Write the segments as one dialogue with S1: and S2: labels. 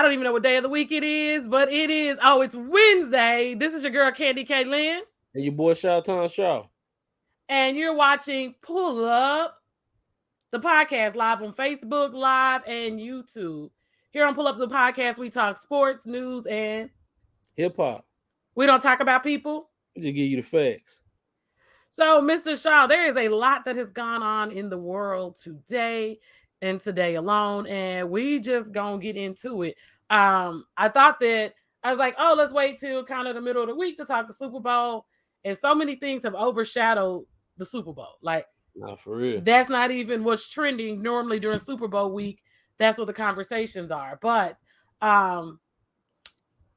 S1: I don't even know what day of the week it is, but it is. Oh, it's Wednesday. This is your girl, Candy K. Lynn.
S2: And your boy, Shawtown Shaw.
S1: And you're watching Pull Up, the podcast, live on Facebook Live and YouTube. Here on Pull Up the Podcast, we talk sports, news, and
S2: hip-hop.
S1: We don't talk about people.
S2: We just give you the facts.
S1: So, Mr. Shaw, there is a lot that has gone on in the world today and today alone, and we just gonna get into it. I thought that I was like, oh, let's wait till kind of the middle of the week to talk the Super Bowl, and so many things have overshadowed the Super Bowl. Like,
S2: not for real.
S1: That's not even what's trending normally during Super Bowl week. That's what the conversations are. But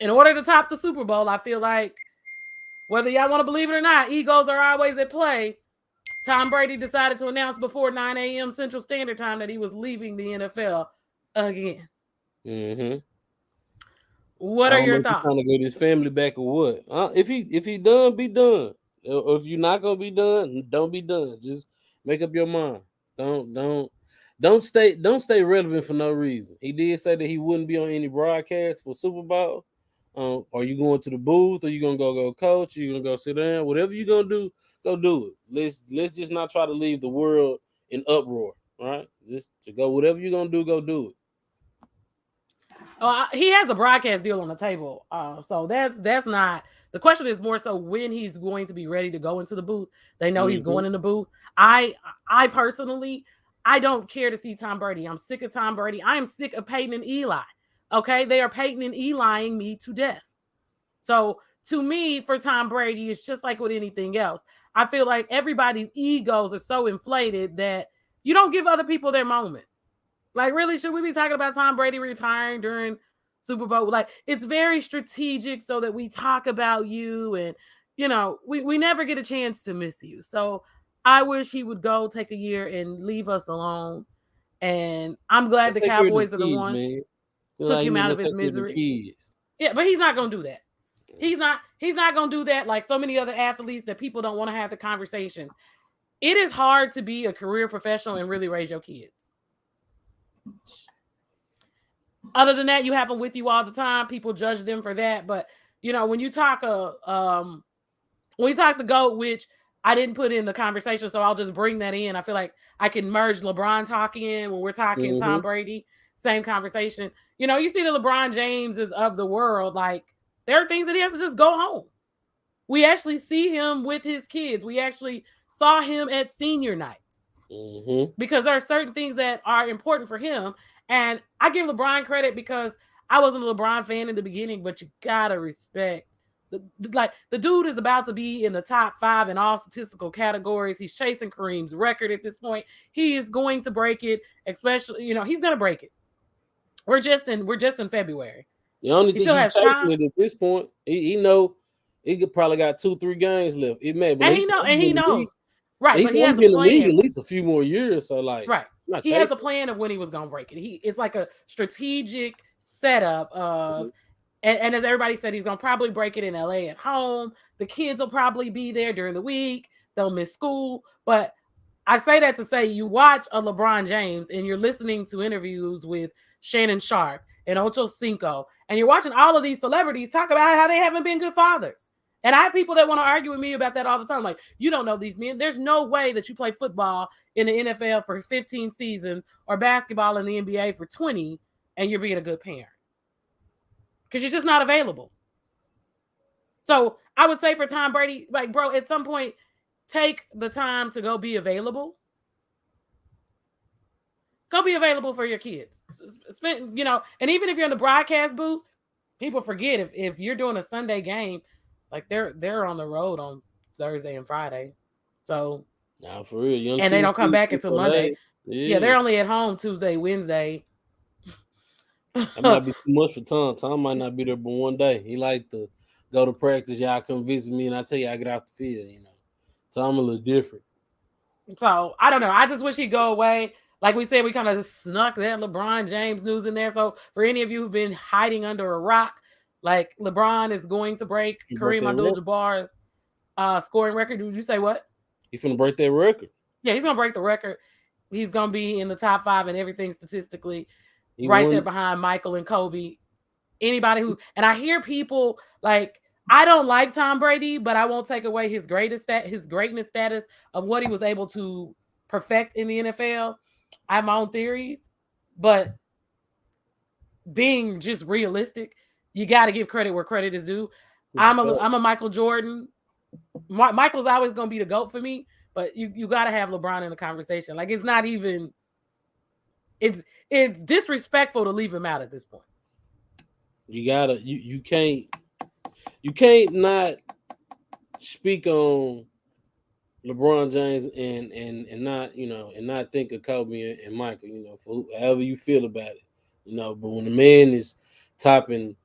S1: in order to top the Super Bowl, I feel like whether y'all want to believe it or not, egos are always at play. Tom Brady decided to announce before 9 a.m. Central Standard Time that he was leaving the NFL again.
S2: Mm-hmm.
S1: What are your thoughts?
S2: Trying to get his family back or what? If he done, be done. Or if you're not gonna be done, don't be done. Just make up your mind. Don't stay relevant for no reason. He did say that he wouldn't be on any broadcast for Super Bowl. Are you going to the booth? Or you gonna go coach? Or you gonna go sit down? Whatever you gonna do, go do it. Let's just not try to leave the world in uproar. Right? Just to go whatever you're gonna do, go do it.
S1: He has a broadcast deal on the table, so that's not the question. Is more so when he's going to be ready to go into the booth. They know he's going in the booth. I personally, I don't care to see Tom Brady. I'm sick of Tom Brady. I am sick of Payton and Eli. Okay, they are Payton and Eliing me to death. So to me, for Tom Brady, it's just like with anything else. I feel like everybody's egos are so inflated that you don't give other people their moment. Like, really, should we be talking about Tom Brady retiring during Super Bowl? Like, it's very strategic so that we talk about you and, you know, we never get a chance to miss you. So I wish he would go take a year and leave us alone. And I'm glad the Cowboys are the ones took him out of his misery. Yeah, but he's not going to do that. He's not going to do that like so many other athletes that people don't want to have the conversations. It is hard to be a career professional and really raise your kids. Other than that, you have them with you all the time. People judge them for that. But, you know, when you talk the GOAT, which I didn't put in the conversation, so I'll just bring that in. I feel like I can merge LeBron talk in when we're talking Tom Brady, same conversation. You know, you see the LeBron Jameses of the world, like, there are things that he has to just go home. We actually see him with his kids. We actually saw him at senior night. Because there are certain things that are important for him. And I give LeBron credit because I wasn't a LeBron fan in the beginning, but you gotta respect the dude is about to be in the top 5 in all statistical categories. He's chasing Kareem's record at this point. He is going to break it, especially, you know, he's gonna break it. We're just in February.
S2: The only thing he's chasing it at this point, he know he could probably got 2-3 games left. It may, but
S1: he knows. Right,
S2: he's going to be in the league at least a few more years. So, like,
S1: right, he has a plan of when he was going to break it. It's like a strategic setup of, and as everybody said, he's going to probably break it in LA at home. The kids will probably be there during the week. They'll miss school. But I say that to say you watch a LeBron James and you're listening to interviews with Shannon Sharpe and Ocho Cinco, and you're watching all of these celebrities talk about how they haven't been good fathers. And I have people that want to argue with me about that all the time. Like, you don't know these men. There's no way that you play football in the NFL for 15 seasons or basketball in the NBA for 20 and you're being a good parent. Because you're just not available. So I would say for Tom Brady, like, bro, at some point, take the time to go be available. Go be available for your kids. Spend, you know, and even if you're in the broadcast booth, people forget if you're doing a Sunday game, like they're on the road on Thursday and Friday. So
S2: nah, for real.
S1: And they don't come back until Monday. Yeah, they're only at home Tuesday, Wednesday.
S2: That might be too much for Tom. Tom might not be there but one day. He like to go to practice. Y'all come visit me and I tell you I get off the field, you know. Tom a little different.
S1: So I don't know. I just wish he'd go away. Like we said, we kind of snuck that LeBron James news in there. So for any of you who've been hiding under a rock, like LeBron is going to break Kareem Abdul-Jabbar's scoring record. Did you say what?
S2: He's going to break that record.
S1: Yeah, he's going to break the record. He's going to be in the top 5 and everything statistically. Right there behind Michael and Kobe. Anybody who, and I hear people like, I don't like Tom Brady, but I won't take away his greatness status of what he was able to perfect in the NFL. I have my own theories, but being just realistic, you got to give credit where credit is due. I'm a Michael Jordan. Michael's always going to be the GOAT for me, but you got to have LeBron in the conversation. Like, it's not even, it's disrespectful to leave him out at this point.
S2: You gotta, you can't not speak on LeBron James and not, and not think of Kobe and Michael, for however you feel about it, but when the man is topping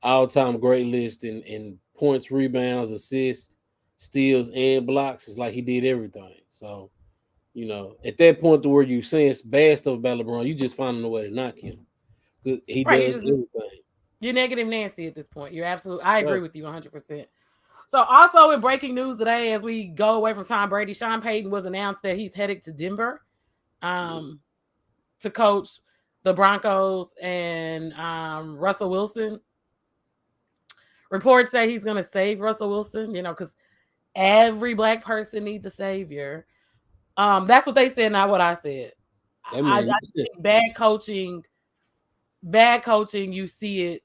S2: all-time great list in points, rebounds, assists, steals, and blocks, it's like he did everything. So, at that point to where you saying bad stuff about LeBron, you just finding a way to knock him. He does everything.
S1: You're negative Nancy at this point. You're absolutely, I agree with you 100%. So also in breaking news today, as we go away from Tom Brady, Sean Payton was announced that he's headed to Denver to coach the Broncos and Russell Wilson. Reports say he's going to save Russell Wilson, because every black person needs a savior. That's what they said, not what I said. I think bad coaching, you see it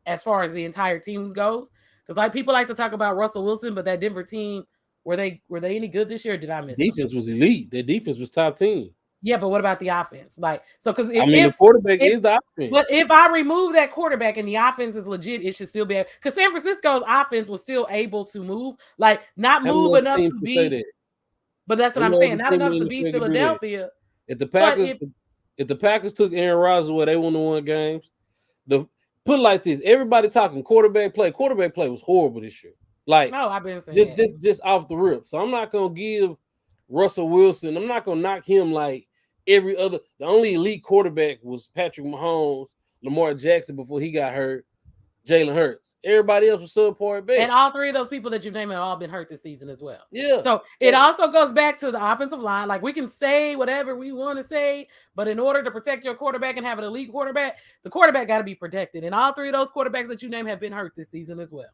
S1: as far as the entire team goes. Because like people like to talk about Russell Wilson, but that Denver team, were they any good this year? Or did I miss
S2: defense them? Was elite. Their defense was top 10.
S1: Yeah, but what about the offense? Like, so because
S2: the quarterback is the offense.
S1: But if I remove that quarterback and the offense is legit, it should still be able, because San Francisco's offense was still able to move, like not move enough to beat. But that's what I'm saying. Not enough to beat Philadelphia.
S2: If the Packers took Aaron Rodgers away, they wouldn't have won games. Put it like this: everybody talking quarterback play. Quarterback play was horrible this year. Like,
S1: I've been saying
S2: just off the rip. So I'm not gonna give Russell Wilson. I'm not gonna knock him like every other. The only elite quarterback was Patrick Mahomes, Lamar Jackson before he got hurt, Jalen Hurts. Everybody else was subpar at best.
S1: And all three of those people that you named have all been hurt this season as well.
S2: Yeah.
S1: So it also goes back to the offensive line. Like, we can say whatever we want to say, but in order to protect your quarterback and have an elite quarterback, the quarterback got to be protected. And all three of those quarterbacks that you named have been hurt this season as well.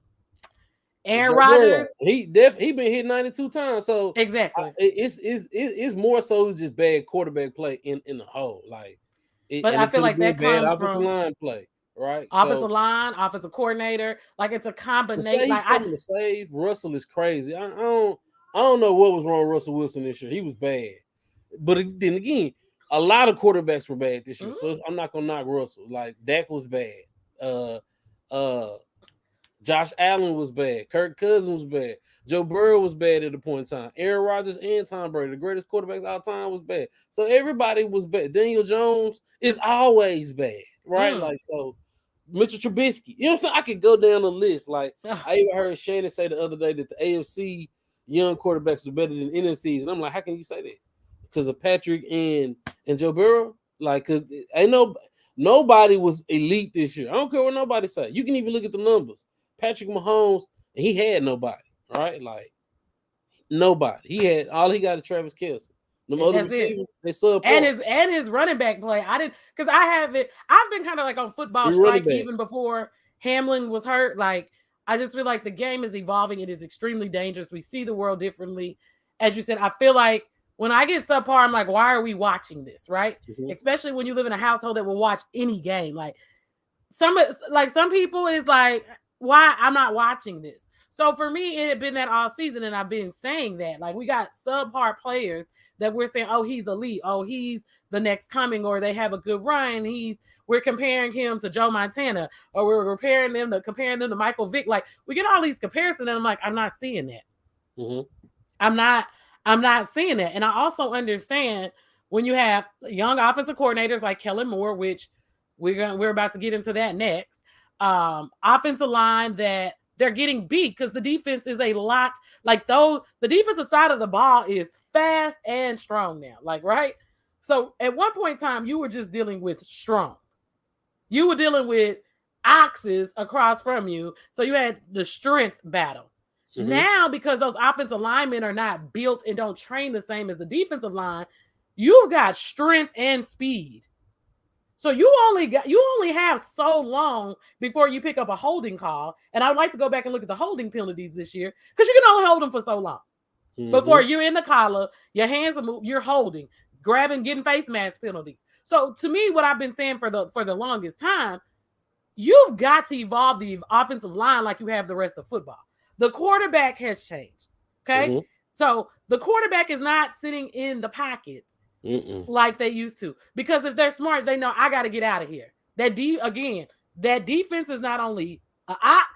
S1: Aaron Rodgers,
S2: he been hit 92 times. So
S1: exactly,
S2: it's more so just bad quarterback play in the whole. Like,
S1: but I feel like that comes
S2: offensive line play. Right,
S1: offensive line, offensive coordinator, like it's a combination. Like,
S2: to save Russell is crazy. I don't know what was wrong with Russell Wilson this year. He was bad, but then again, a lot of quarterbacks were bad this year. So I'm not gonna knock Russell. Like, Dak was bad. Josh Allen was bad. Kirk Cousins was bad. Joe Burrow was bad at the point in time. Aaron Rodgers and Tom Brady, the greatest quarterbacks of all time, was bad. So everybody was bad. Daniel Jones is always bad, right? Like, so Mitchell Trubisky, you know what I'm saying? I could go down the list. Like, I even heard Shannon say the other day that the AFC young quarterbacks are better than NFCs, and I'm like, how can you say that? Because of Patrick and Joe Burrow? Like, because nobody was elite this year. I don't care what nobody say. You can even look at the numbers. Patrick Mahomes, and he had nobody, right? Like, nobody. He had all he got is Travis Kelce. Them other receivers, they sub
S1: and his running back play. I didn't, because I've been kind of like on football strike even before Hamlin was hurt. Like, I just feel like the game is evolving. It is extremely dangerous. We see the world differently. As you said, I feel like when I get subpar, I'm like, why are we watching this, right? Especially when you live in a household that will watch any game. Like, some people is like, why I'm not watching this. So for me, it had been that all season, and I've been saying that. Like, we got subpar players that we're saying, oh, he's elite, oh, he's the next coming, or they have a good run. We're comparing him to Joe Montana, or we're comparing them to Michael Vick. Like, we get all these comparisons, and I'm like, I'm not seeing that. I'm not seeing that. And I also understand when you have young offensive coordinators like Kellen Moore, which we're about to get into that next. Offensive line that they're getting beat because the defense is a lot, like, the defensive side of the ball is fast and strong now. Like, right? So at one point in time, you were just dealing with strong. You were dealing with oxes across from you. So you had the strength battle. Now, because those offensive linemen are not built and don't train the same as the defensive line, you've got strength and speed. So you only have so long before you pick up a holding call. And I would like to go back and look at the holding penalties this year because you can only hold them for so long. Before you're in the collar, your hands are moved, you're holding, grabbing, getting face mask penalties. So to me, what I've been saying for the longest time, you've got to evolve the offensive line like you have the rest of football. The quarterback has changed. Okay. So the quarterback is not sitting in the pockets like they used to. Because if they're smart, they know I got to get out of here. That defense is not only an ox,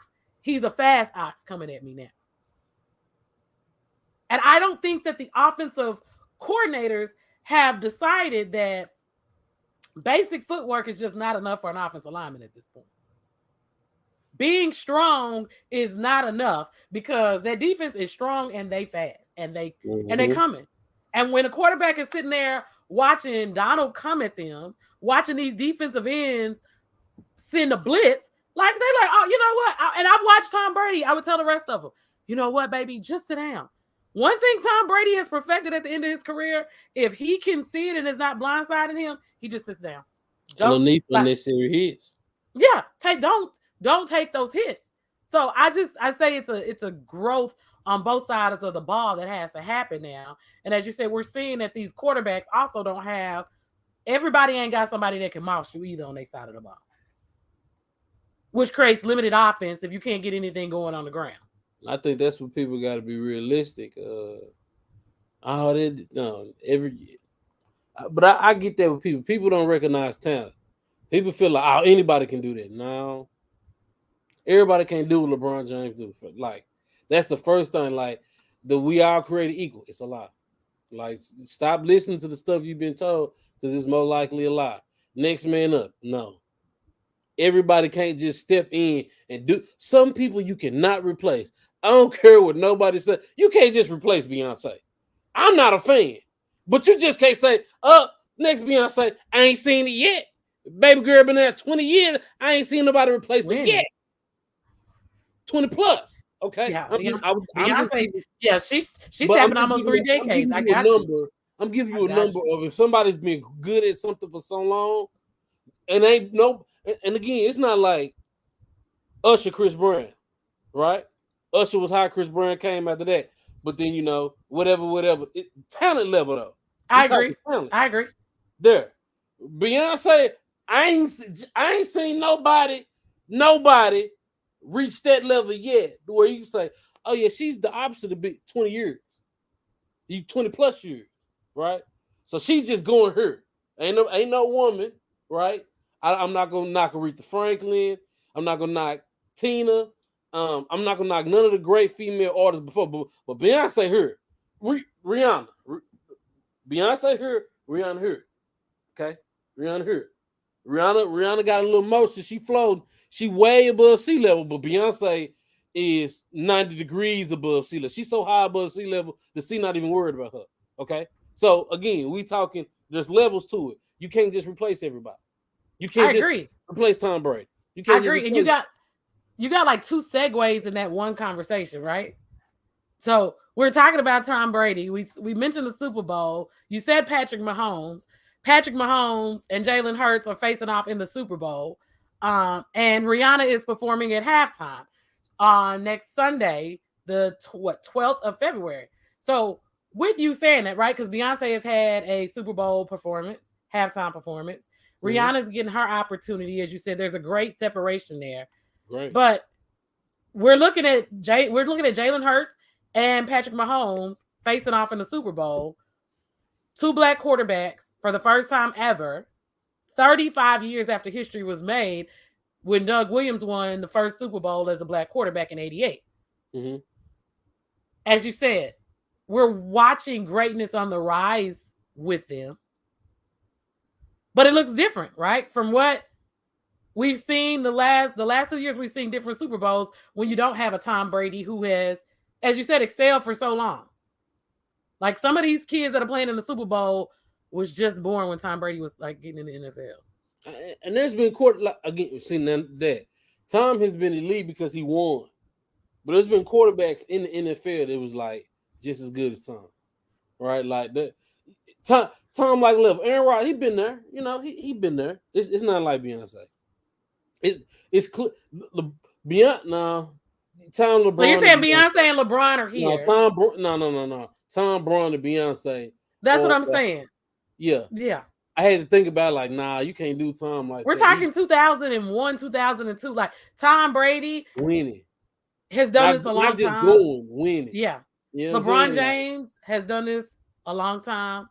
S1: he's a fast ox coming at me now. And I don't think that the offensive coordinators have decided that basic footwork is just not enough for an offensive lineman at this point. Being strong is not enough because their defense is strong and they fast and they coming. And when a quarterback is sitting there watching Donald come at them, watching these defensive ends send a blitz, like they're like, oh, you know what? And I've watched Tom Brady. I would tell the rest of them, you know what, baby, just sit down. One thing Tom Brady has perfected at the end of his career, if he can see it and it's not blindsiding him, he just sits down.
S2: No need for unnecessary hits.
S1: Yeah, don't take those hits. So I say it's a growth on both sides of the ball that has to happen now. And as you said, we're seeing that these quarterbacks also don't have everybody ain't got somebody that can mouse you either on their side of the ball, which creates limited offense if you can't get anything going on the ground.
S2: I think that's what people got to be realistic. But I get that with people. People don't recognize talent. People feel like, anybody can do that. No, everybody can't do what LeBron James do. Like, that's the first thing. Like, we all created equal. It's a lie. Like, stop listening to the stuff you've been told because it's more likely a lie. Next man up. No. Everybody can't just step in and do. Some people you cannot replace. I don't care what nobody says. You can't just replace Beyonce. I'm not a fan. But you just can't say, next Beyonce, I ain't seen it yet. Baby girl been there 20 years. I ain't seen nobody replace it yet. 20 plus. Okay.
S1: Yeah, she tapping almost 3 decades. I got you.
S2: I'm giving you a number of if somebody's been good at something for so long, and and again, it's not like Usher, Chris Brown, right? Usher was high, Chris Brown came after that. But then, whatever. Talent level, though.
S1: I agree.
S2: There. Beyonce, I ain't seen nobody reach that level yet where you can say, oh, yeah, she's the opposite of 20 years. 20 plus years, right? So she's just going her. Ain't no woman, right? I'm not going to knock Aretha Franklin. I'm not going to knock Tina. I'm not going to knock none of the great female artists before. But Beyonce her. Rihanna. Beyonce her. Rihanna her. Okay? Rihanna her. Rihanna got a little motion. She flowed. She way above sea level, but Beyonce is 90 degrees above sea level. She's so high above sea level, the sea not even worried about her. Okay? So, again, we talking, there's levels to it. You can't just replace everybody. You can't replace Tom Brady.
S1: I agree. And you got like 2 segues in that one conversation, right? So we're talking about Tom Brady. We mentioned the Super Bowl. You said Patrick Mahomes. Patrick Mahomes and Jalen Hurts are facing off in the Super Bowl. And Rihanna is performing at halftime on next Sunday, the 12th of February. So with you saying that, right? Because Beyonce has had a Super Bowl performance, halftime performance. Rihanna's getting her opportunity, as you said. There's a great separation there.
S2: Right.
S1: But we're looking at Jalen Hurts and Patrick Mahomes facing off in the Super Bowl. 2 black quarterbacks for the first time ever, 35 years after history was made, when Doug Williams won the first Super Bowl as a black quarterback in 88.
S2: Mm-hmm.
S1: As you said, we're watching greatness on the rise with them. But it looks different, right? From what we've seen the last 2 years, we've seen different Super Bowls when you don't have a Tom Brady who has, as you said, excelled for so long. Like some of these kids that are playing in the Super Bowl was just born when Tom Brady was like getting in the NFL.
S2: And there's been again, seeing that Tom has been elite because he won. But there's been quarterbacks in the NFL that was like just as good as Tom. Right? Like that. Tom like left. Aaron Rodgers, he been there. You know, he been there. It's not like Beyonce. It's clear. Beyonce, no. Tom LeBron.
S1: So you're saying Beyonce and LeBron are here?
S2: No. Tom Braun and Beyonce.
S1: That's what I'm saying.
S2: Yeah. I had to think about it, like, nah, you can't do Tom like
S1: We're
S2: that.
S1: talking 2001, 2002. Like Tom Brady
S2: winning
S1: has done this a long time.
S2: Not just going, winning.
S1: Yeah.
S2: You know
S1: LeBron James has done this a long time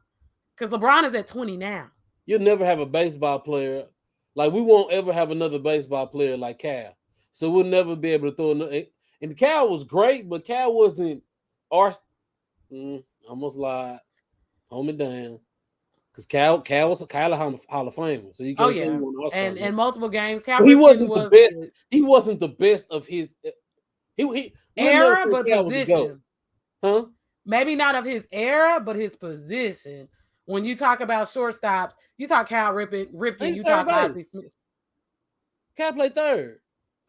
S1: because LeBron is at 20 now.
S2: You'll never have a baseball player. Like, we won't ever have another baseball player like Cal. So we'll never be able to throw another. And Cal was great, but Cal wasn't almost lied. Hold me down. Because Cal was a Hall of Famer. So you can't say he won All-Star.
S1: And multiple games. Cal
S2: he wasn't the best. He wasn't the best of his
S1: era, but position.
S2: Huh?
S1: Maybe not of his era, but his position. When you talk about shortstops, you talk Cal Ripken, you talk Ozzie Smith.
S2: Cal played third.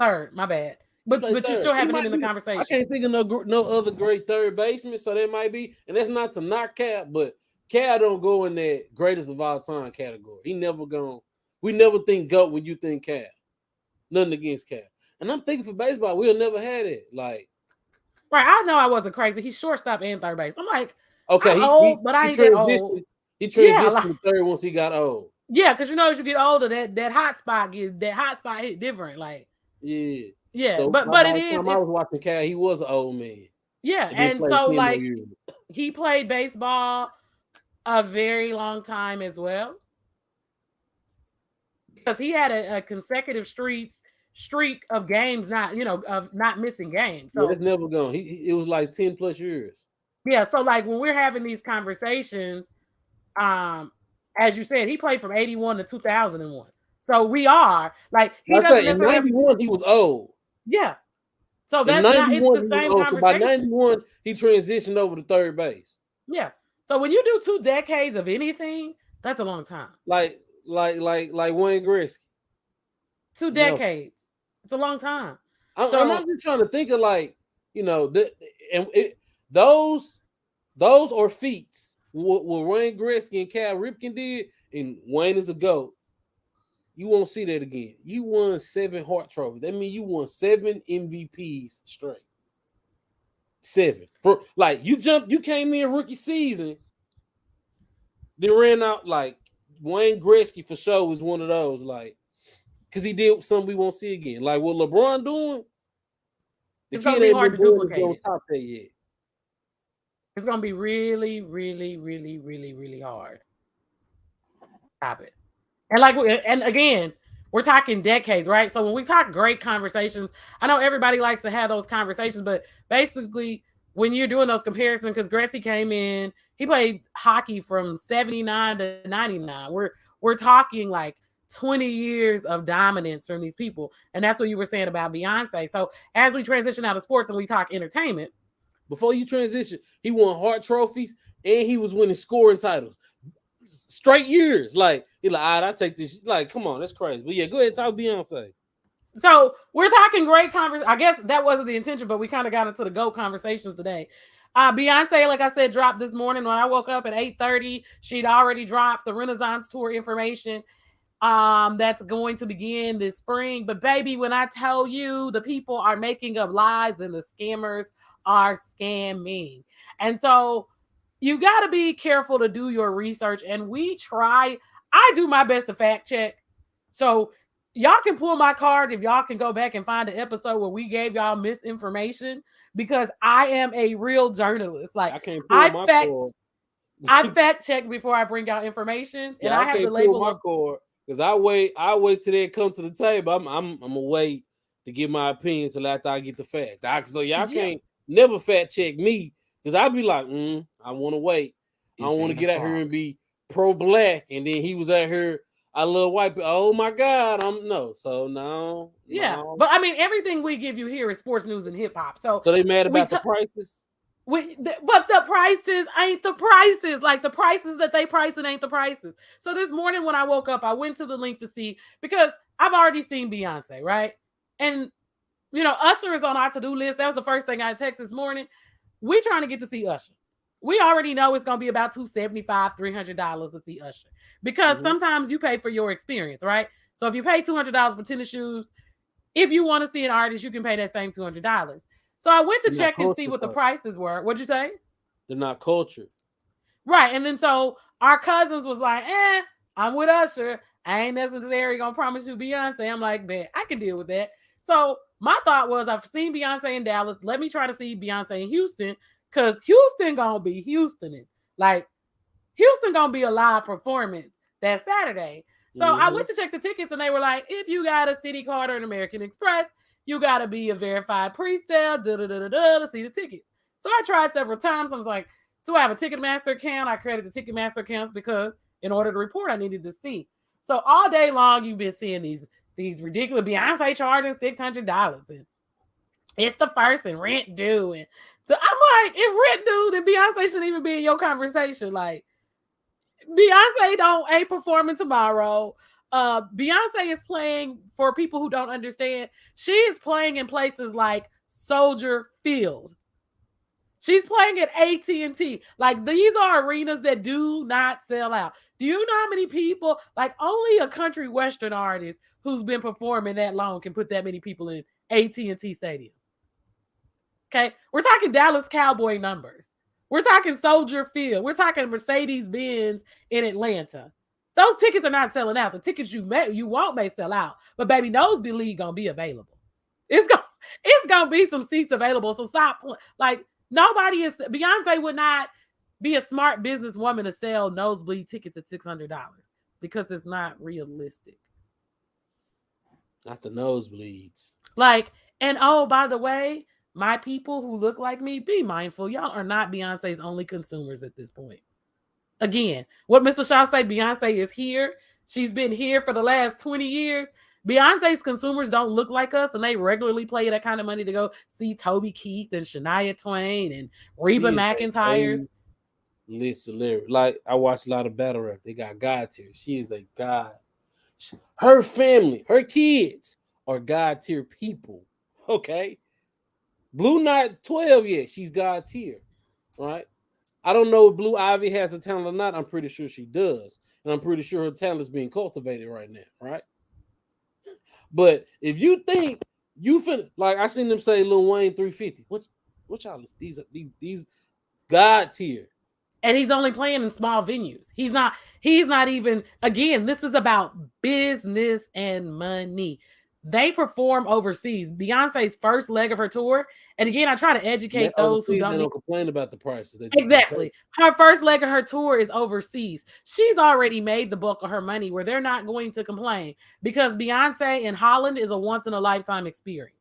S1: My bad. But you still having him in the conversation.
S2: I can't think of no other great third baseman, so that might be. And that's not to knock Cal, but Cal don't go in that greatest of all time category. He never gone. We never think GOAT when you think Cal. Nothing against Cal. And I'm thinking for baseball, we'll never had it. Like,
S1: right, I know I wasn't crazy. He's shortstop and third base. I'm like,
S2: okay,
S1: I'm old, but I ain't that old.
S2: He transitioned to third once he got old.
S1: Yeah, because as you get older, that hot spot hit different. Like, yeah. So but it is.
S2: I was watching Cal, he was an old man.
S1: Yeah, and so like he played baseball a very long time as well, because he had a consecutive streak of games, of not missing games. So
S2: it's never gone. It was like 10 plus years.
S1: Yeah, so like when we're having these conversations, as you said, he played from 81 to 2001. So we are like
S2: he doesn't in 91 he was old.
S1: Yeah. So that's not it's the same conversation. So
S2: by 91, he transitioned over to third base.
S1: Yeah. So when you do 2 decades of anything, that's a long time.
S2: Like Wayne Gretzky.
S1: 2 decades. It's a long time.
S2: I'm not just trying to think of those are feats. What Wayne Gretzky and Cal Ripken did, and Wayne is a GOAT. You won't see that again. You won 7 Hart trophies. That means you won 7 MVPs straight. 7. You came in rookie season, then ran out. Like Wayne Gretzky for sure was one of those, like, because he did something we won't see again. Like what LeBron doing,
S1: it's gonna be hard to duplicate.
S2: On top that yet.
S1: It's gonna be really, really, really, really, really hard. Stop it. And again, we're talking decades, right? So when we talk great conversations, I know everybody likes to have those conversations, but basically when you're doing those comparisons, because Gretzky came in, he played hockey from 79 to 99. We're talking like 20 years of dominance from these people. And that's what you were saying about Beyonce. So as we transition out of sports and we talk entertainment.
S2: Before you transition, he won Hart trophies and he was winning scoring titles. Straight years. Like, he's like, all right, I take this. Like, come on, that's crazy. But yeah, go ahead and talk Beyonce.
S1: So we're talking great conversation. I guess that wasn't the intention, but we kind of got into the GOAT conversations today. Beyonce, like I said, dropped this morning when I woke up at 8:30. She'd already dropped the Renaissance Tour information that's going to begin this spring. But baby, when I tell you the people are making up lies and the scammers are scamming. And so you got to be careful to do your research. And I do my best to fact check. So y'all can pull my card if y'all can go back and find an episode where we gave y'all misinformation, because I am a real journalist. Like, I fact check before I bring out information, and I have the label
S2: my card because I wait till they come to the table. I'm gonna wait to give my opinion till after I get the facts. So y'all can't never fact check me, because I'll be like, I want to wait. I don't want to get out here and be pro-black, and then he was out here, I love white people. Oh my God, no.
S1: But I mean, everything we give you here is sports news and hip hop. So
S2: they mad about the prices?
S1: But the prices ain't the prices. Like, the prices that they pricing ain't the prices. So this morning when I woke up, I went to the link to see, because I've already seen Beyonce, right? And Usher is on our to-do list. That was the first thing I texted this morning. We're trying to get to see Usher. we already know it's gonna be about $275, $300 to see Usher. Because sometimes you pay for your experience, right? So if you pay $200 for tennis shoes, if you want to see an artist, you can pay that same $200. So I went to check and see what the prices were. What'd you say?
S2: They're not cultured.
S1: Right. And then so our cousins was like, I'm with Usher. I ain't necessarily gonna promise you Beyonce. I'm like, man, I can deal with that. So my thought was, I've seen Beyonce in Dallas. Let me try to see Beyonce in Houston, because Houston gonna be Houstoning. Like, Houston gonna be a live performance that Saturday. So I went to check the tickets, and they were like, if you got a City Card or an American Express, you gotta be a verified pre-sale, to see the tickets. So I tried several times. I was like, do I have a Ticketmaster account? I created the Ticketmaster accounts because in order to report, I needed to see. So all day long, you've been seeing these ridiculous Beyonce charging $600, and it's the first and rent due. And so I'm like, if rent due, then Beyonce shouldn't even be in your conversation. Like, Beyonce ain't performing tomorrow. Beyonce is playing, for people who don't understand, she is playing in places like Soldier Field. She's playing at AT&T. Like, these are arenas that do not sell out. Do you know how many people, like, only a country western artist who's been performing that long can put that many people in AT&T Stadium? Okay, we're talking Dallas Cowboy numbers. We're talking Soldier Field. We're talking Mercedes-Benz in Atlanta. Those tickets are not selling out. The tickets you want may sell out, but baby, Nosebleed gonna be available. It's gonna be some seats available. So stop. Like, Beyonce would not be a smart businesswoman to sell nosebleed tickets at $600 because it's not realistic.
S2: Not the nosebleeds.
S1: Like, and oh, by the way, my people who look like me, be mindful. Y'all are not Beyonce's only consumers at this point. Again, what Mr. Shaw say, Beyonce is here. She's been here for the last 20 years. Beyonce's consumers don't look like us, and they regularly pay that kind of money to go see Toby Keith and Shania Twain and Reba McEntire's.
S2: Listen, like, I watch a lot of battle rap. They got God tier. She is a God. Her family, her kids are God tier people. Okay. Blue not 12 yet. She's God tier. Right. I don't know if Blue Ivy has a talent or not. I'm pretty sure she does. And I'm pretty sure her talent is being cultivated right now. Right. But if you think you finna, like, I seen them say Lil Wayne 350. What y'all? These God tier.
S1: And he's only playing in small venues. He's not even, again, this is about business and money. They perform overseas. Beyonce's first leg of her tour, and again, I try to educate those who don't
S2: complain about the prices.
S1: Exactly. Her first leg of her tour is overseas. She's already made the bulk of her money where they're not going to complain, because Beyonce in Holland is a once in a lifetime experience.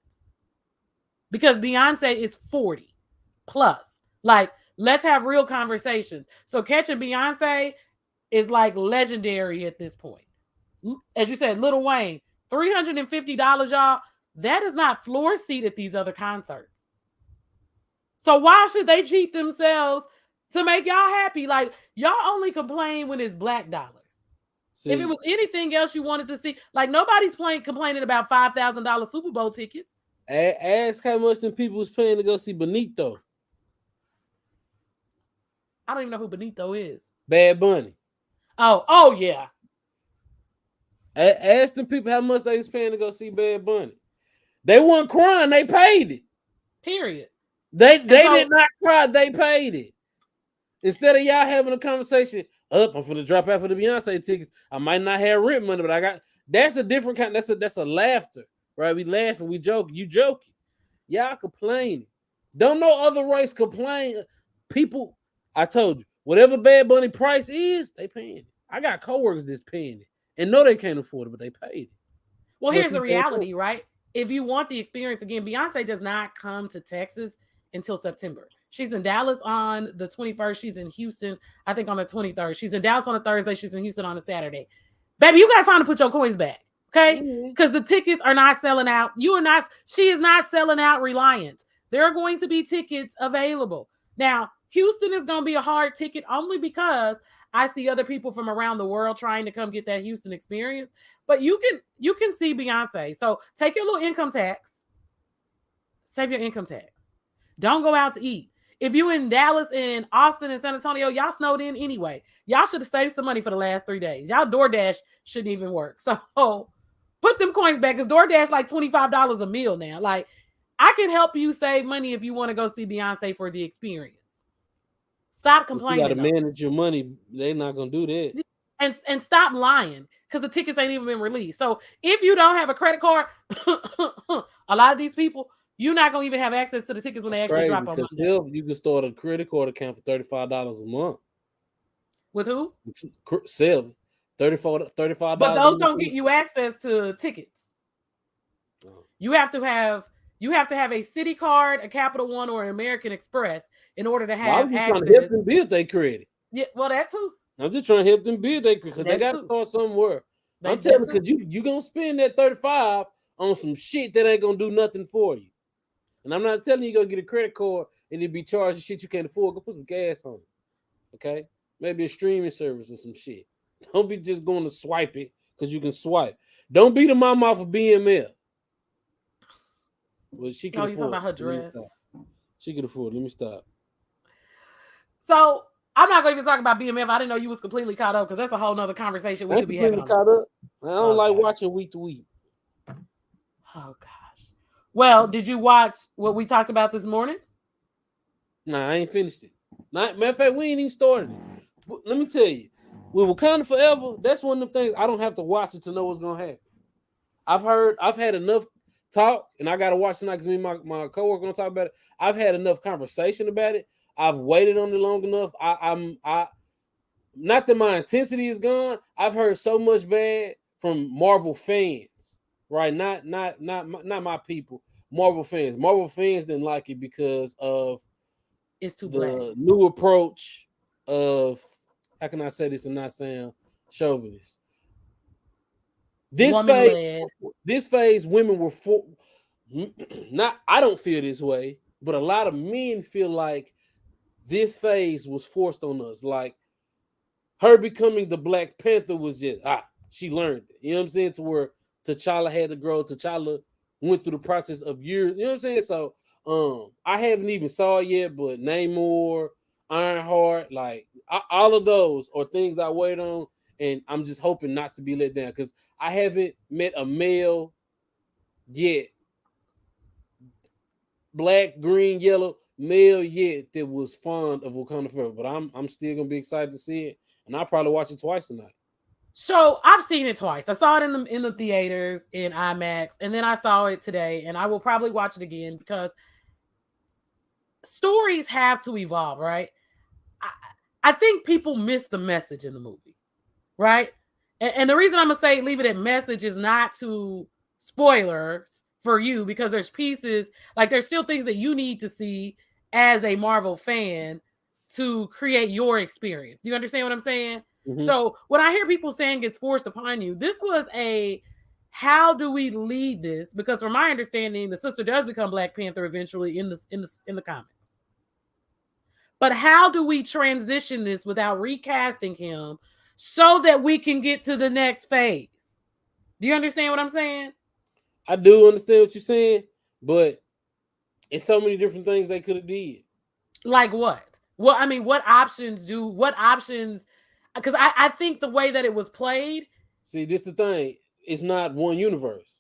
S1: Because Beyonce is 40 plus. Like, let's have real conversations. So catching Beyonce is like legendary at this point. As you said, Lil Wayne, $350, y'all. That is not floor seat at these other concerts. So why should they cheat themselves to make y'all happy? Like, y'all only complain when it's black dollars. See, if it was anything else you wanted to see, like, nobody's complaining about $5,000 Super Bowl tickets.
S2: Ask how much them people was paying to go see Benito.
S1: I don't even know who Benito is.
S2: Bad Bunny.
S1: Oh yeah.
S2: Ask them people how much they was paying to go see Bad Bunny. They weren't crying. They paid it.
S1: Period.
S2: They did not cry. They paid it. Instead of y'all having a conversation, I'm finna drop out for the Beyonce tickets. I might not have rent money, but I got. That's a different kind. That's a laughter, right? We laughing, we joking. You joking. Y'all complaining. Don't no other race complain. People, I told you, whatever Bad Bunny price is, they paying it. I got coworkers that's paying it. And no, they can't afford it, but they paid it.
S1: Well, here's the reality, right? If you want the experience, again, Beyonce does not come to Texas until September. She's in Dallas on the 21st. She's in Houston, I think, on the 23rd. She's in Dallas on a Thursday. She's in Houston on a Saturday. Baby, you got time to put your coins back, okay? Because the tickets are not selling out. She is not selling out Reliant. There are going to be tickets available. Now, Houston is going to be a hard ticket only because I see other people from around the world trying to come get that Houston experience. But you can see Beyonce. So take your little income tax. Save your income tax. Don't go out to eat. If you in Dallas and Austin and San Antonio, y'all snowed in anyway. Y'all should have saved some money for the last 3 days. Y'all DoorDash shouldn't even work. So put them coins back because DoorDash like $25 a meal now. Like, I can help you save money if you want to go see Beyonce for the experience. Stop complaining.
S2: You got to manage your money. They're not gonna do that.
S1: And stop lying because the tickets ain't even been released. So if you don't have a credit card, a lot of these people, you're not gonna even have access to the tickets when they actually drop on Monday.
S2: You can start a credit card account for $35 a month.
S1: With who?
S2: Sev. $35.
S1: But those don't get you access to tickets. You have to have a Citi card, a Capital One, or an American Express in order to have access.
S2: I'm trying to help them build their credit.
S1: Yeah, well, that too.
S2: I'm just trying to help them build their credit because they got to start somewhere. I'm telling you, because you gonna spend that $35 on some shit that ain't gonna do nothing for you. And I'm not telling you go get a credit card and it be charged shit you can't afford. Go put some gas on it. Okay? Maybe a streaming service or some shit. Don't be just going to swipe it because you can swipe. Don't beat the mom off of BMF. Well, she can afford.
S1: You talking about her dress?
S2: She could afford. Let me stop.
S1: So I'm not going to even talk about BMF. I didn't know you was completely caught up because that's a whole nother conversation we could be having.
S2: Caught up. I don't like watching week to week.
S1: Oh gosh. Well, did you watch what we talked about this morning?
S2: Nah, I ain't finished it. Matter of fact, we ain't even started it. But let me tell you, with Wakanda Forever, that's one of the things I don't have to watch it to know what's gonna happen. I've had enough talk, and I gotta watch tonight because me and my coworker gonna talk about it. I've had enough conversation about it. I've waited on it long enough. I'm not that my intensity is gone. I've heard so much bad from Marvel fans, right? Not my people. Marvel fans. Marvel fans didn't like it because of
S1: it's too
S2: the
S1: black.
S2: new approach of, how can I say this and not sound chauvinist? This phase, women were I don't feel this way, but a lot of men feel like this phase was forced on us. Like her becoming the Black Panther was just, she learned it. You know what I'm saying? To where T'Challa had to grow. T'Challa went through the process of years. You know what I'm saying? So I haven't even saw it yet, but Namor, Ironheart, like all of those are things I wait on, and I'm just hoping not to be let down because I haven't met a male yet, black, green, yellow male yet that was fond of Wakanda Forever. But I'm still gonna be excited to see it, and I'll probably watch it twice tonight.
S1: So I've seen it twice. I saw it in the theaters in IMAX, and then I saw it today, and I will probably watch it again because stories have to evolve, right? I think people miss the message in the movie, right? And the reason I'm gonna say leave it at message is not to spoilers for you because there's pieces, like there's still things that you need to see as a Marvel fan to create your experience. Do you understand what I'm saying? Mm-hmm. So when I hear people saying it's forced upon you, this was how do we lead this? Because from my understanding, the sister does become Black Panther eventually in the comics. But how do we transition this without recasting him so that we can get to the next phase? Do you understand what I'm saying?
S2: I do understand what you're saying, but it's so many different things they could have did.
S1: Like what? Well, I mean, what options? Because I think the way that it was played.
S2: See, this the thing. It's not one universe,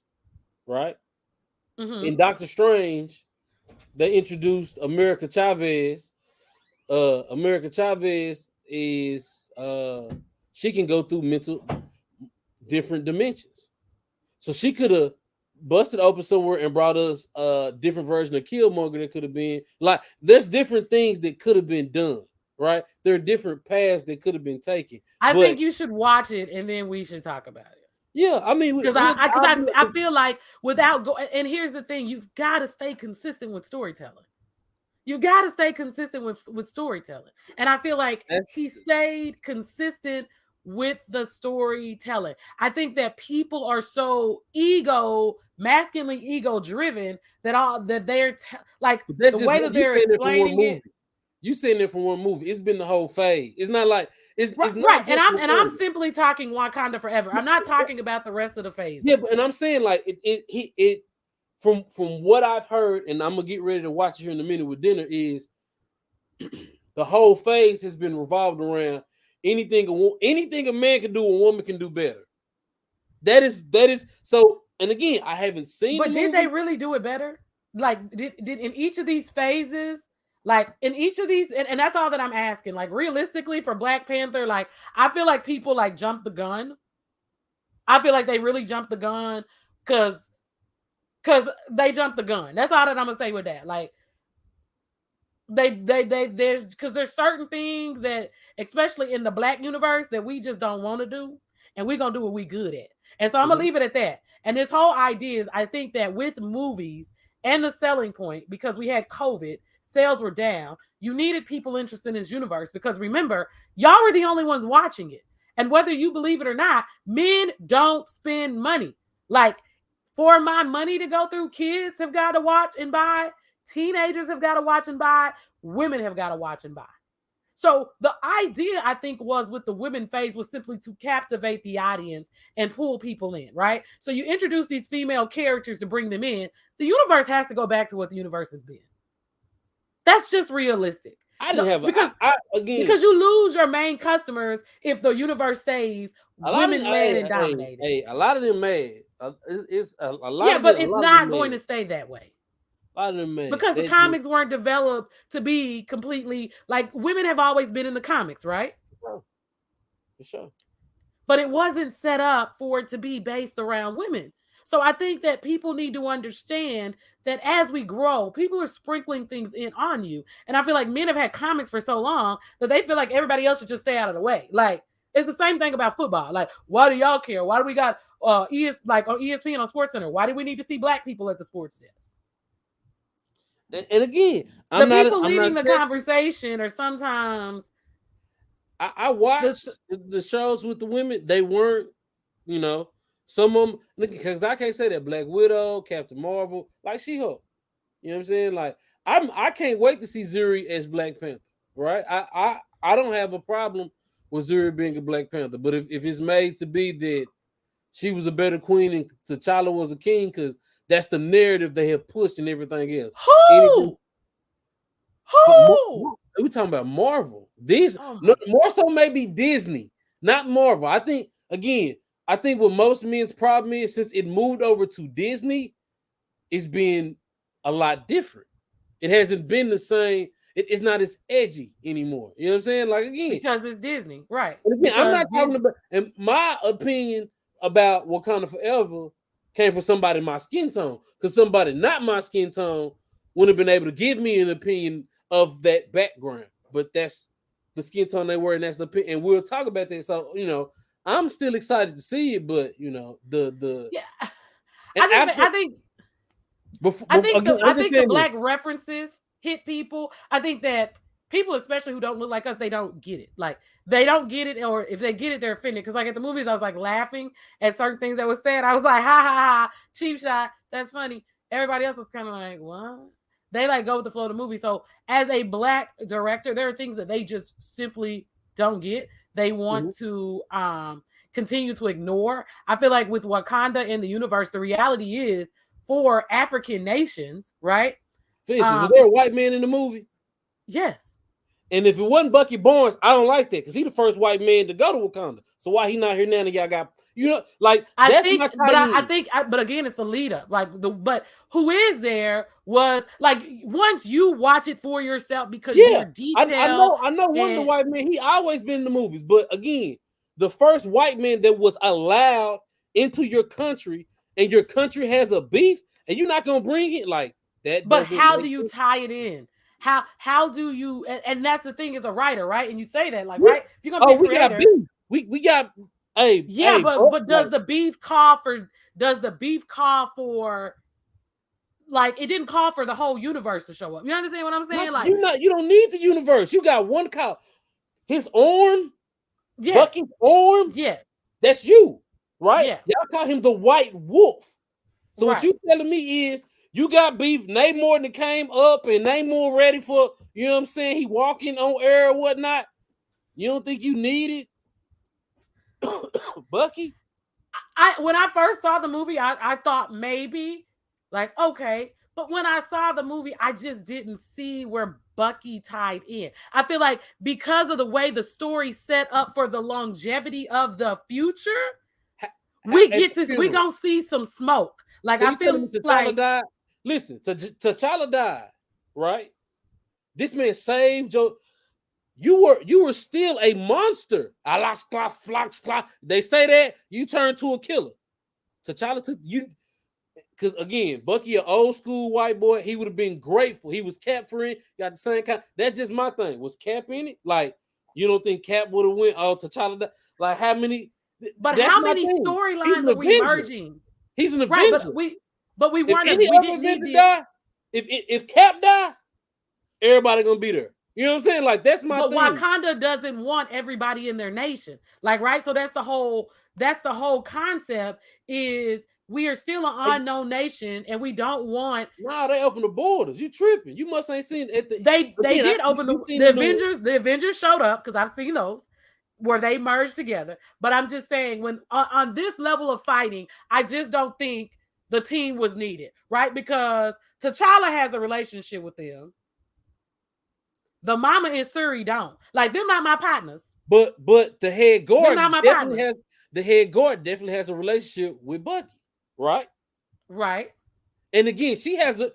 S2: right? Mm-hmm. In Doctor Strange, they introduced America Chavez. America Chavez is she can go through mental different dimensions. So she could have busted open somewhere and brought us a different version of Killmonger that could have been like there's different things that could have been done, right? There are different paths that could have been taken.
S1: I think you should watch it and then we should talk about it.
S2: Yeah, I mean,
S1: because I feel like without going, and here's the thing, you've got to stay consistent with storytelling. You've got to stay consistent with storytelling. And I feel like he stayed consistent with the storytelling. I think that people are so masculinely ego driven that they're like the way that they're explaining it.
S2: You saying it from one movie. It's been the whole phase. It's not like it's
S1: right.
S2: Not
S1: I'm simply talking Wakanda Forever. I'm not talking about the rest of the phase.
S2: Yeah, and I'm saying like it from what I've heard, and I'm gonna get ready to watch it here in a minute with dinner. Is the whole phase has been revolved around anything a man can do, a woman can do better. That is so. And again, I haven't seen the
S1: But did they
S2: movie.
S1: really do it better? Like, did in each of these phases, like in each of these, and that's all that I'm asking. Like, realistically, for Black Panther, like I feel like people like jumped the gun. I feel like they really jumped the gun because they jumped the gun. That's all that I'm gonna say with that. Like there's because there's certain things that, especially in the Black universe, that we just don't want to do, and we're gonna do what we good at. And so I'm gonna
S2: Mhm.
S1: leave it at that. And this whole idea is, I think that with movies and the selling point, because we had COVID, sales were down. You needed people interested in this universe because remember, y'all were the only ones watching it. And whether you believe it or not, men don't spend money. Like, for my money to go through, kids have got to watch and buy, teenagers have got to watch and buy, women have got to watch and buy. So the idea, I think, was with the women phase was simply to captivate the audience and pull people in, right? So you introduce these female characters to bring them in. The universe has to go back to what the universe has been. That's just realistic.
S2: I didn't have
S1: Because
S2: again.
S1: you lose your main customers if the universe stays
S2: A lot of
S1: women led and dominated.
S2: a lot of them mad. It's a lot
S1: Yeah,
S2: of them.
S1: but
S2: A
S1: it's
S2: lot of them
S1: not going
S2: mad.
S1: to stay that way.
S2: A lot of them mad.
S1: Because the comics weren't developed to be completely like, women have always been in the comics, right?
S2: For sure.
S1: But it wasn't set up for it to be based around women. So I think that people need to understand that as we grow, people are sprinkling things in on you. And I feel like men have had comics for so long that they feel like everybody else should just stay out of the way. Like, it's the same thing about football. Like, why do y'all care? Why do we got like on ESPN on Sports Center? Why do we need to see Black people at the sports desk?
S2: And again,
S1: The people
S2: I'm
S1: leading
S2: not
S1: the
S2: saying
S1: conversation are sometimes
S2: I
S1: this.
S2: watched the shows with the women. They weren't, you know, some of them, because I can't say that Black Widow, Captain Marvel, like She-Hulk. You know what I'm saying? Like I can't wait to see Zuri as Black Panther. Right? I don't have a problem with Zuri being a Black Panther, but if it's made to be that she was a better queen and T'Challa was a king, because that's the narrative they have pushed and everything else. Anything,
S1: Who?
S2: but
S1: Who?
S2: we talking about Marvel. These
S1: Oh
S2: no,
S1: my
S2: more so maybe Disney, not Marvel. I think again, I think what most men's problem is, since it moved over to Disney, it's been a lot different. It hasn't been the same. It's not as edgy anymore. You know what I'm saying? Like again,
S1: because it's Disney, right?
S2: and again, I'm
S1: Because
S2: not talking about. And my opinion about Wakanda Forever came from somebody my skin tone, because somebody not my skin tone wouldn't have been able to give me an opinion of that background. But that's the skin tone they were, and that's the opinion. And we'll talk about that. So I'm still excited to see it, but the
S1: yeah,
S2: and after
S1: I think
S2: before again,
S1: I think the
S2: understand this.
S1: Black references hit people. I think that people, especially who don't look like us, they don't get it. Like, they don't get it, or if they get it, they're offended. Because like at the movies, I was like laughing at certain things that was said. I was like, ha ha ha, cheap shot. That's funny. Everybody else was kind of like, what? They like go with the flow of the movie. So as a Black director, there are things that they just simply don't get. They want
S2: Mhm.
S1: to continue to ignore. I feel like with Wakanda in the universe, the reality is, for African nations, right?
S2: Listen, was there a white man in the movie?
S1: Yes.
S2: And if it wasn't Bucky Barnes, I don't like that, because he the first white man to go to Wakanda. So why he not here now? And y'all got like
S1: I
S2: that's
S1: think,
S2: my
S1: but I
S2: tie-in.
S1: think, but again, it's the lead up. Like but who is there was like, once you watch it for yourself, because
S2: Yeah,
S1: more detail
S2: I know one of the
S1: and
S2: white men. He always been in the movies, but again, the first white man that was allowed into your country, and your country has a beef, and you're not gonna bring it, like that
S1: but
S2: doesn't
S1: how do
S2: make
S1: you
S2: sense.
S1: tie it in? How do you, and that's the thing as a writer, right? And you say that, like,
S2: We,
S1: right? If you're gonna be a
S2: we got
S1: creator,
S2: beef. We got
S1: yeah,
S2: bro,
S1: but
S2: like
S1: does the beef call for, like, it didn't call for the whole universe to show up? You understand what I'm saying? Like,
S2: you don't need the universe. You got one cow. His arm,
S1: yes,
S2: Bucky's arm,
S1: yes,
S2: that's you, right?
S1: yes,
S2: Y'all call him the White Wolf. So what
S1: right.
S2: you telling me is you got beef. Namor that came up, and Namor ready for, you know what I'm saying? He walking on air or whatnot. You don't think you need it, Bucky?
S1: When I first saw the movie, I thought maybe, like, okay, but when I saw the movie, I just didn't see where Bucky tied in. I feel like because of the way the story set up for the longevity of the future, we gonna see some smoke. Like
S2: So
S1: I
S2: you telling
S1: feel
S2: me T'Challa
S1: like
S2: died? Listen, T'Challa died, right? This man saved your. You were still a monster. They say that you turned to a killer. T'Challa took you because again, Bucky, an old school white boy, he would have been grateful. He was Cap friend, got the same kind. That's just my thing. Was Cap in it? Like, you don't think Cap would have went? Oh, T'Challa died. Like, how many?
S1: but
S2: That's
S1: how
S2: my
S1: many
S2: thing. He's
S1: storylines
S2: an
S1: are we
S2: Avenger.
S1: merging?
S2: He's an
S1: Right,
S2: Avenger.
S1: but we
S2: If
S1: weren't
S2: any
S1: we
S2: other
S1: didn't
S2: Avenger
S1: need
S2: die, if Cap die, everybody gonna be there. You know what I'm saying? Like that's my thing.
S1: But Wakanda doesn't want everybody in their nation. Like, right? So that's the whole concept is we are still an unknown nation and we don't want.
S2: Nah, they open the borders. You tripping. You must ain't seen at the
S1: They did open the Avengers. The Avengers showed up because I've seen those where they merged together. But I'm just saying when on this level of fighting, I just don't think the team was needed, right? Because T'Challa has a relationship with them. The mama and Suri don't. Like, them not my partners.
S2: But the head guard definitely has a relationship with Bucky, right?
S1: Right.
S2: And again, she has a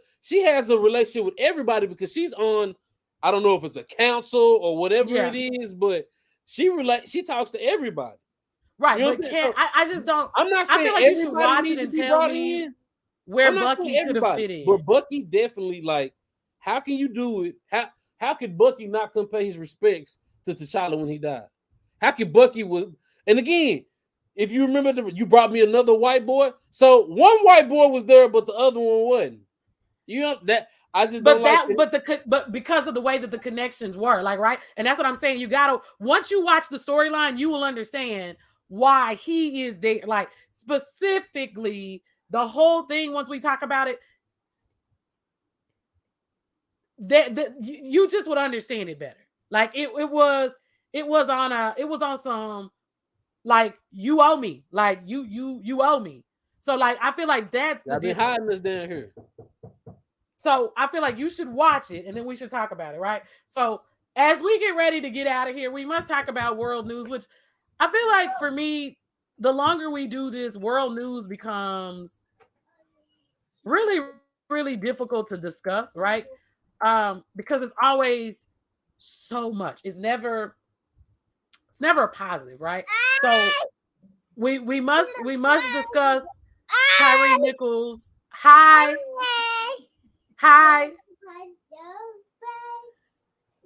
S2: relationship with everybody because she's on, I don't know if it's a council or whatever it is, but she talks to everybody.
S1: Right. You know but I just don't.
S2: I'm not saying I feel like you should watch it and tell me
S1: where Bucky could have fit in.
S2: But Bucky definitely, like, how can you do it? How could Bucky not come pay his respects to T'Challa when he died? How could Bucky and again, if you remember, you brought me another white boy. So one white boy was there, but the other one wasn't. You know that I just don't like it.
S1: But because of the way that the connections were, like, right, and that's what I'm saying. You gotta once you watch the storyline, you will understand why he is there. Like specifically, the whole thing. Once we talk about it. You just would understand it better. Like it was on some like you owe me, like you owe me. So like I feel like that's the
S2: difference. I've been hiding this down here.
S1: So I feel like you should watch it and then we should talk about it, right? So as we get ready to get out of here, we must talk about world news, which I feel like for me, the longer we do this, world news becomes really, really difficult to discuss, right? Because it's always so much. It's never a positive, right? So we must discuss Tyre Nichols. Hi.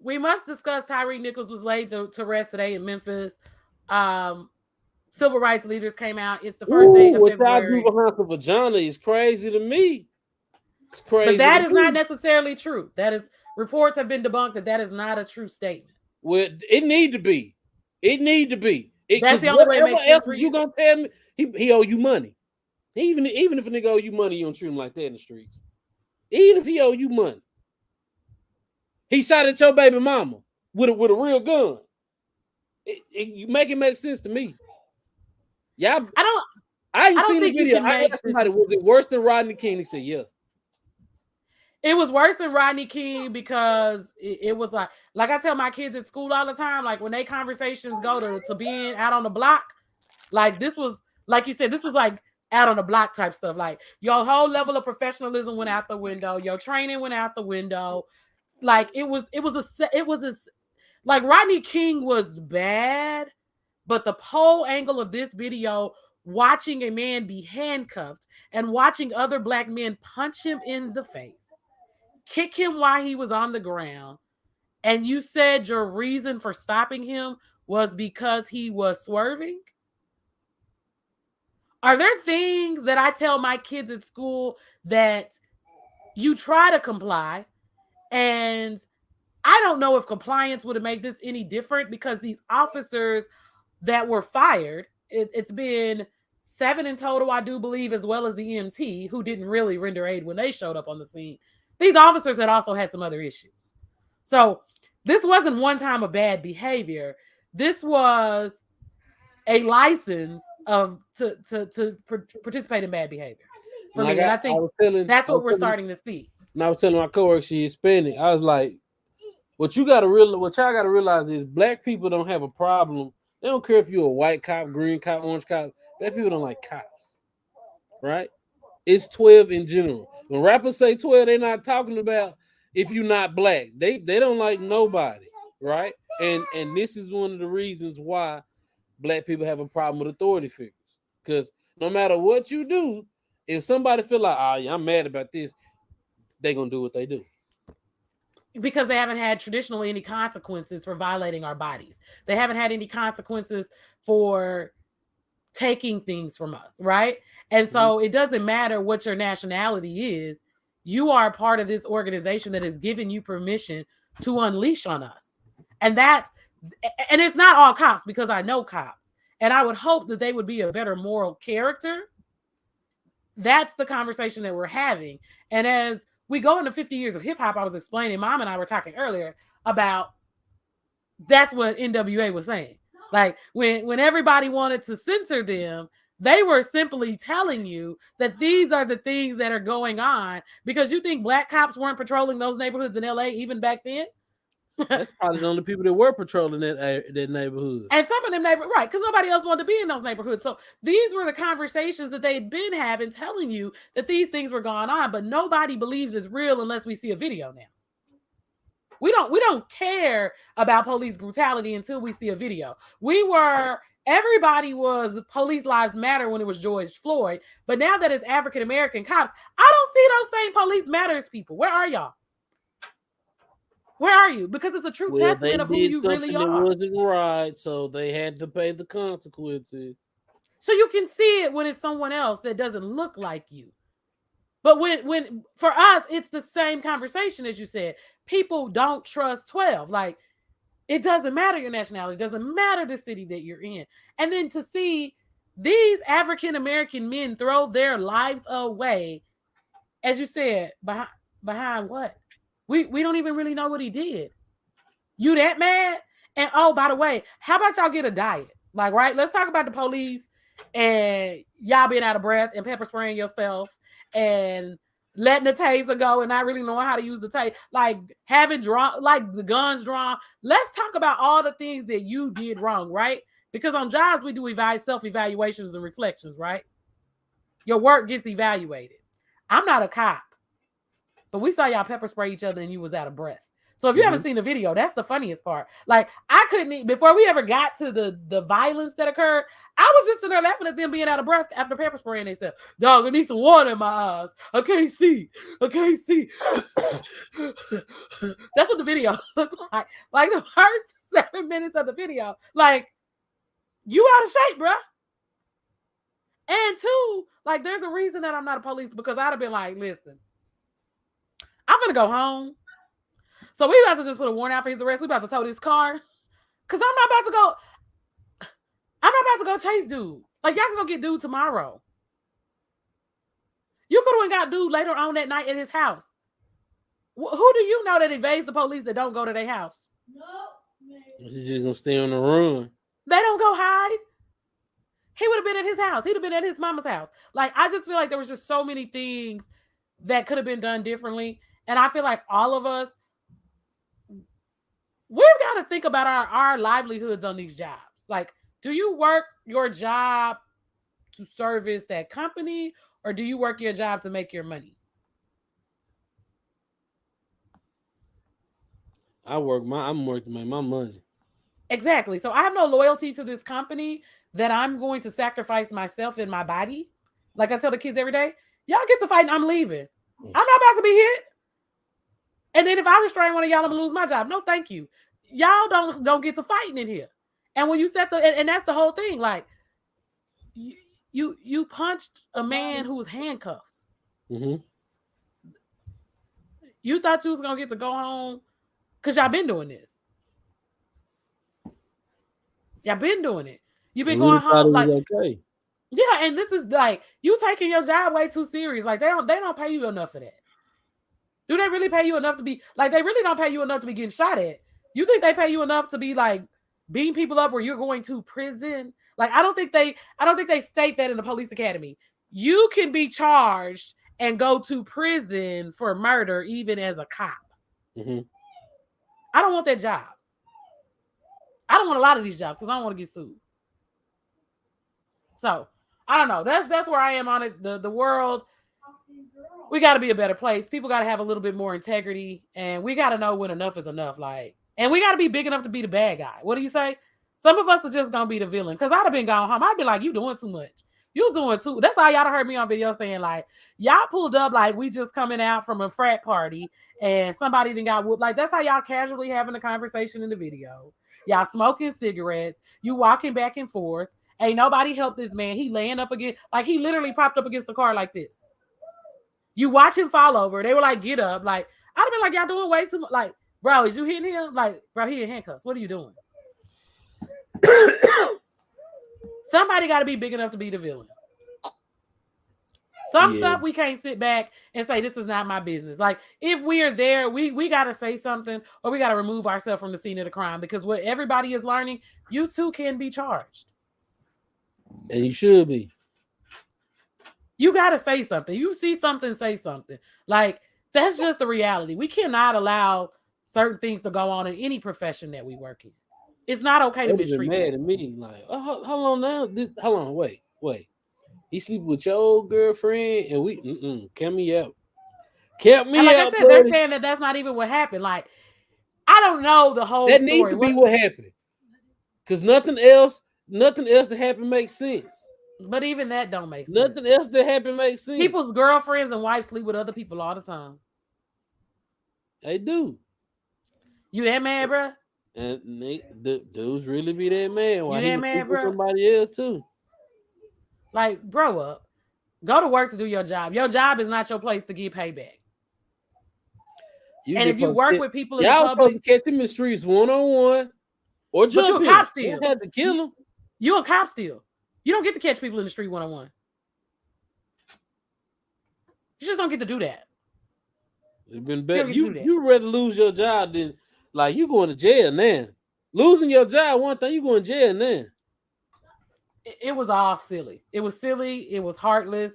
S1: We must discuss Tyre Nichols was laid to rest today in Memphis. Civil rights leaders came out. It's the first day of February.
S2: What y'all do behind the vagina is crazy to me. It's crazy.
S1: But that is not necessarily true. That is reports have been debunked that is not a true statement.
S2: Well, it need to be.
S1: That's the only way it makes sense for
S2: you gonna tell me he owe you money. Even if a nigga owe you money, you don't treat him like that in the streets. Even if he owe you money. He shot at your baby mama with a real gun. You make it make sense to me. Yeah, I ain't seen the video. I asked somebody, was it worse than Rodney King? He said, yeah.
S1: It was worse than Rodney King because it was like I tell my kids at school all the time, like when they conversations go to being out on the block, like this was, like you said, this was like out on the block type stuff. Like your whole level of professionalism went out the window. Your training went out the window. Like it was like Rodney King was bad, but the whole angle of this video, watching a man be handcuffed and watching other black men punch him in the face, kick him while he was on the ground, and you said your reason for stopping him was because he was swerving? Are there things that I tell my kids at school that you try to comply, and I don't know if compliance would have made this any different because these officers that were fired, it's been 7 in total, I do believe, as well as the EMT who didn't really render aid when they showed up on the scene. These officers had also had some other issues. So this wasn't one time of bad behavior. This was a license to participate in bad behavior for me. And I think that's what we're starting to see.
S2: And I was telling my coworker she Hispanic. I was like, What y'all gotta realize is black people don't have a problem. They don't care if you're a white cop, green cop, orange cop. Black people don't like cops, right? It's 12 in general. When rappers say 12, they're not talking about if you're not black. They don't like nobody, right? And this is one of the reasons why black people have a problem with authority figures. Because no matter what you do, if somebody feel like, oh yeah, I'm mad about this, they gonna do what they do.
S1: Because they haven't had traditionally any consequences for violating our bodies. They haven't had any consequences for taking things from us, right? And so it doesn't matter what your nationality is. You are a part of this organization that has given you permission to unleash on us. And it's not all cops, because I know cops. And I would hope that they would be a better moral character. That's the conversation that we're having. And as we go into 50 years of hip hop, I was explaining, Mom and I were talking earlier about that's what NWA was saying. Like when everybody wanted to censor them, they were simply telling you that these are the things that are going on, because you think black cops weren't patrolling those neighborhoods in LA even back then?
S2: That's probably the only people that were patrolling that neighborhood.
S1: And some of them neighborhoods, right, because nobody else wanted to be in those neighborhoods. So these were the conversations that they'd been having, telling you that these things were going on, but nobody believes it's real unless we see a video now. We don't care about police brutality until we see a video. Everybody was Police Lives Matter when it was George Floyd, but now that it's African American cops, I don't see those same Police Matters people. Where are y'all? Where are you? Because it's a true testament of who you really are.
S2: That wasn't right, so they had to pay the consequences.
S1: So you can see it when it's someone else that doesn't look like you. But when for us, it's the same conversation as you said. People don't trust 12. Like, it doesn't matter your nationality. It doesn't matter the city that you're in. And then to see these African American men throw their lives away, as you said, behind what? We don't even really know what he did. You that mad? And oh, by the way, how about y'all get a diet? Like, right? Let's talk about the police and y'all being out of breath and pepper spraying yourself and letting the taser go and not really knowing how to use the taser, like having drawn, like the guns drawn. Let's talk about all the things that you did wrong, right? Because on jobs, we do self-evaluations and reflections, right? Your work gets evaluated. I'm not a cop, but we saw y'all pepper spray each other and you was out of breath. So if you haven't seen the video, that's the funniest part. Like, I couldn't, before we ever got to the violence that occurred, I was just sitting there laughing at them being out of breath after pepper spraying themselves. Dog, I need some water in my eyes. I can't see. That's what the video looked like. Like, the first 7 minutes of the video, like, you out of shape, bruh. And two, like, there's a reason that I'm not a police, because I'd have been like, listen, I'm gonna go home. So we about to just put a warrant out for his arrest. We about to tow this car. Cause I'm not about to go chase dude. Like, y'all can go get dude tomorrow. You could have got dude later on that night at his house. Who do you know that evades the police that don't go to their house?
S2: No. He's just gonna stay on the run.
S1: They don't go hide. He would have been at his house. He'd have been at his mama's house. Like, I just feel like there was just so many things that could have been done differently. And I feel like all of us, we've got to think about our livelihoods on these jobs. Like, do you work your job to service that company, or do you work your job to make your money?
S2: I'm working to make my money.
S1: Exactly. So I have no loyalty to this company that I'm going to sacrifice myself and my body. Like I tell the kids every day, y'all get to fight and I'm leaving. I'm not about to be hit. And then if I restrain one of y'all, I'm gonna lose my job. No, thank you. Y'all don't get to fighting in here. And when you set and that's the whole thing. Like, you punched a man who was handcuffed.
S2: Mm-hmm.
S1: You thought you was gonna get to go home because y'all been doing this. Y'all been doing it. You've been going home like,
S2: okay.
S1: Yeah, and this is like, you taking your job way too serious. Like, they don't pay you enough for that. Do they really pay you enough to be like, they really don't pay you enough to be getting shot at? You think they pay you enough to be like beating people up where you're going to prison? Like, I don't think they state that in the police academy. You can be charged and go to prison for murder even as a cop.
S2: Mm-hmm.
S1: I don't want that job. I don't want a lot of these jobs because I don't want to get sued. So I don't know. That's where I am on it. The world, we got to be a better place. People got to have a little bit more integrity, and we got to know when enough is enough. Like, and we got to be big enough to be the bad guy. What do you say? Some of us are just gonna be the villain. Cause I'd have been gone home. I'd be like, you doing too much. You doing too. That's how y'all heard me on video saying like, y'all pulled up like we just coming out from a frat party and somebody didn't got whooped. Like that's how y'all casually having a conversation in the video. Y'all smoking cigarettes. You walking back and forth. Ain't nobody helped this man. He laying up against, like he literally propped up against the car like this. You watch him fall over. They were like, get up. Like, I'd have been like, y'all doing way too much. Like, bro, is you hitting him? Like, bro, he in handcuffs. What are you doing? Somebody got to be big enough to be the villain. Some stuff we can't sit back and say, this is not my business. Like, if we are there, we got to say something or we got to remove ourselves from the scene of the crime because what everybody is learning, you too can be charged.
S2: And you should be.
S1: You got to say something. You see something, say something. Like, that's just the reality. We cannot allow certain things to go on in any profession that we work in. It's not okay to mistreat
S2: people. Mad at me. Like, oh, how long now? How long? Wait. He sleep with your old girlfriend and we count me out. Count me
S1: like
S2: out.
S1: I said, they're saying that that's not even what happened. Like, I don't know the whole
S2: story.
S1: That
S2: needs to be what happened. Because nothing else that happened makes sense.
S1: But even that don't make sense.
S2: Nothing else that happened makes sense.
S1: People's girlfriends and wives sleep with other people all the time.
S2: They do.
S1: You that mad, bro?
S2: And dudes really be that mad.
S1: Why you that mad, bro?
S2: Somebody else too.
S1: Like, grow up. Go to work to do your job. Your job is not your place to get payback. And if you work with people in
S2: y'all
S1: public,
S2: supposed to catch him in the streets 1-on-1 or jump.
S1: But you a cop still.
S2: You had to kill him.
S1: You a cop still. You don't get to catch people in the street 1-on-1. You just don't get to do that.
S2: It's been better. You rather lose your job than like you going to jail now. Losing your job, one thing, you going to jail now.
S1: It was all silly. It was silly. It was heartless.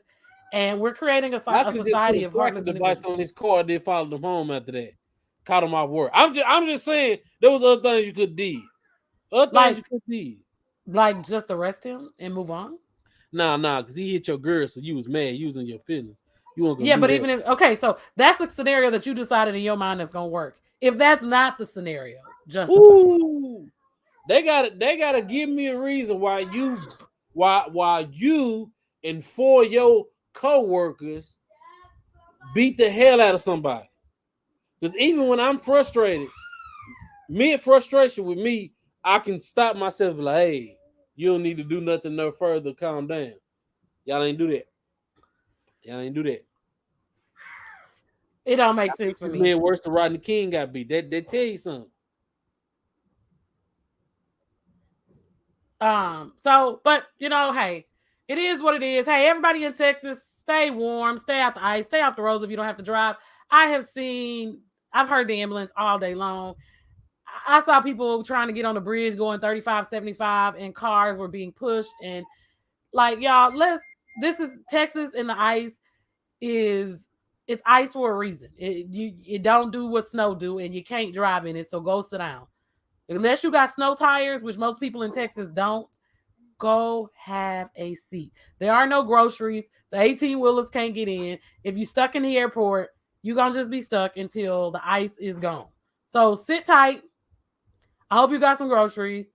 S1: And we're creating a society of heartless
S2: device on his car. They followed him home after that. Caught him off work. I'm just saying there was other things you could do.
S1: Like just arrest him and move on?
S2: Nah, because he hit your girl, so you was mad. You was in your feelings. You weren't gonna
S1: but even if so that's the scenario that you decided in your mind that's gonna work. If that's not the scenario, just
S2: they gotta give me a reason why you and 4 of your co-workers beat the hell out of somebody. Because even when I'm frustrated, frustration with me, I can stop myself and be like, hey, you don't need to do nothing no further. Calm down. Y'all ain't do that.
S1: It don't make sense for me.
S2: Man, worse than Rodney King got beat. That tell you something.
S1: But hey, it is what it is. Hey, everybody in Texas, stay warm, stay out the ice, stay off the roads if you don't have to drive. I've heard the ambulance all day long. I saw people trying to get on the bridge going 35, 75 and cars were being pushed. And like, y'all, this is Texas and the ice it's ice for a reason. It don't do what snow do and you can't drive in it. So go sit down. Unless you got snow tires, which most people in Texas don't, go have a seat. There are no groceries. The 18-wheelers can't get in. If you're stuck in the airport, you're going to just be stuck until the ice is gone. So sit tight. I hope you got some groceries.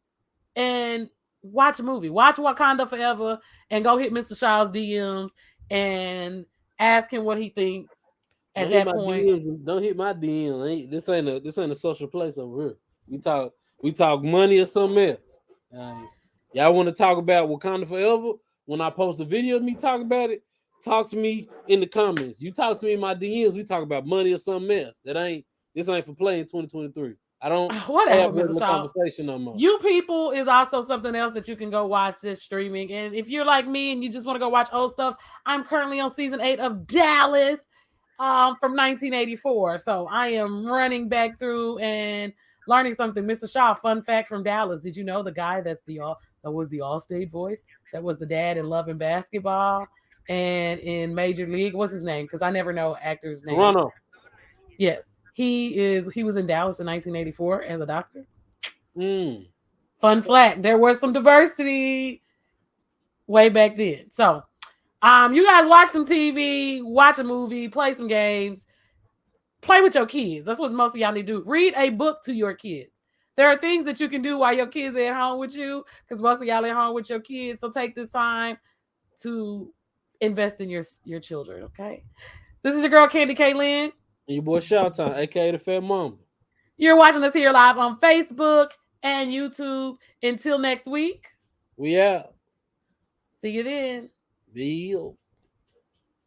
S1: And watch a movie. Watch Wakanda Forever and go hit Mr. Shaw's DMs and ask him what he thinks at that point.
S2: DMs, don't hit my DMs. This ain't a social place over here. We talk money or something else. Y'all want to talk about Wakanda Forever? When I post a video of me talking about it, talk to me in the comments. You talk to me in my DMs, we talk about money or something else. This ain't for play in 2023. I don't have a conversation no more.
S1: You people is also something else that you can go watch this streaming. And if you're like me and you just want to go watch old stuff, I'm currently on season 8 of Dallas from 1984. So I am running back through and learning something. Mr. Shaw, fun fact from Dallas. Did you know the guy that was the All-State voice? That was the dad in Love and Basketball and in Major League. What's his name? Because I never know actors' names.
S2: Toronto.
S1: Yes. He was in Dallas in 1984 as a doctor.
S2: Mm.
S1: Fun fact, there was some diversity way back then. So, you guys watch some TV, watch a movie, play some games, play with your kids. That's what most of y'all need to do. Read a book to your kids. There are things that you can do while your kids are at home with you, because most of y'all at home with your kids. So take this time to invest in your children, okay? This is your girl, Candy K. Lynn.
S2: And your boy Shout Time, aka the Fat Mama.
S1: You're watching us here live on Facebook and YouTube. Until next week,
S2: We out.
S1: see you then.
S2: Bill.